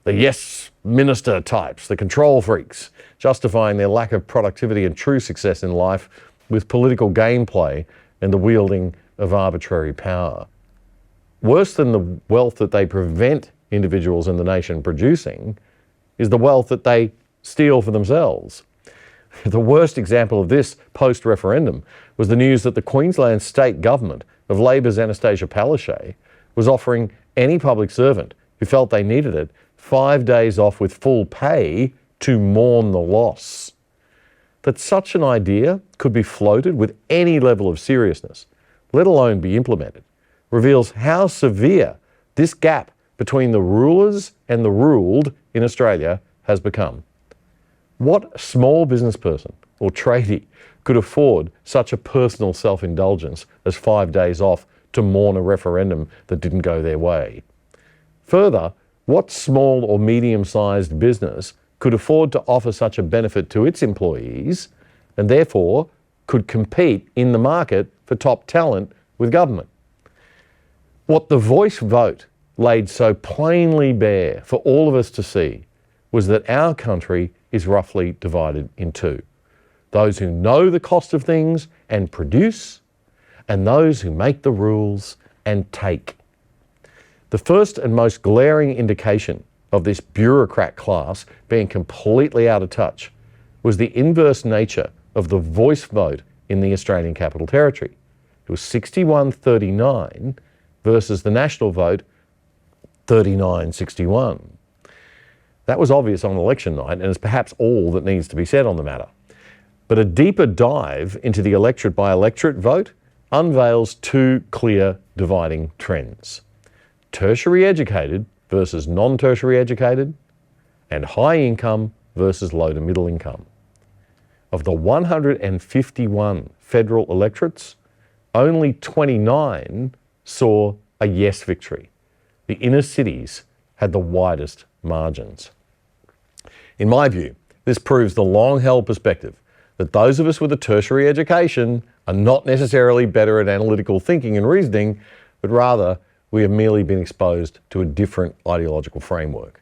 the yes minister types, the control freaks, justifying their lack of productivity and true success in life with political gameplay and the wielding of arbitrary power. Worse than the wealth that they prevent individuals in the nation producing is the wealth that they steal for themselves. The worst example of this post-referendum was the news that the Queensland State Government of Labor's Anastasia Palaszczuk was offering any public servant who felt they needed it 5 days off with full pay to mourn the loss. That such an idea could be floated with any level of seriousness, let alone be implemented, reveals how severe this gap between the rulers and the ruled in Australia has become. What small business person or tradie could afford such a personal self-indulgence as 5 days off to mourn a referendum that didn't go their way? Further, what small or medium-sized business could afford to offer such a benefit to its employees and therefore could compete in the market for top talent with government? What the Voice vote laid so plainly bare for all of us to see was that our country is roughly divided in two. Those who know the cost of things and produce, and those who make the rules and take. The first and most glaring indication of this bureaucrat class being completely out of touch was the inverse nature of the Voice vote in the Australian Capital Territory. It was 61-39 versus the national vote 39-61. That was obvious on election night and is perhaps all that needs to be said on the matter. But a deeper dive into the electorate by electorate vote unveils two clear dividing trends: tertiary educated versus non-tertiary educated, and high income versus low to middle income. Of the 151 federal electorates, only 29 saw a yes victory. The inner cities had the widest margins. In my view, this proves the long-held perspective that those of us with a tertiary education are not necessarily better at analytical thinking and reasoning, but rather we have merely been exposed to a different ideological framework.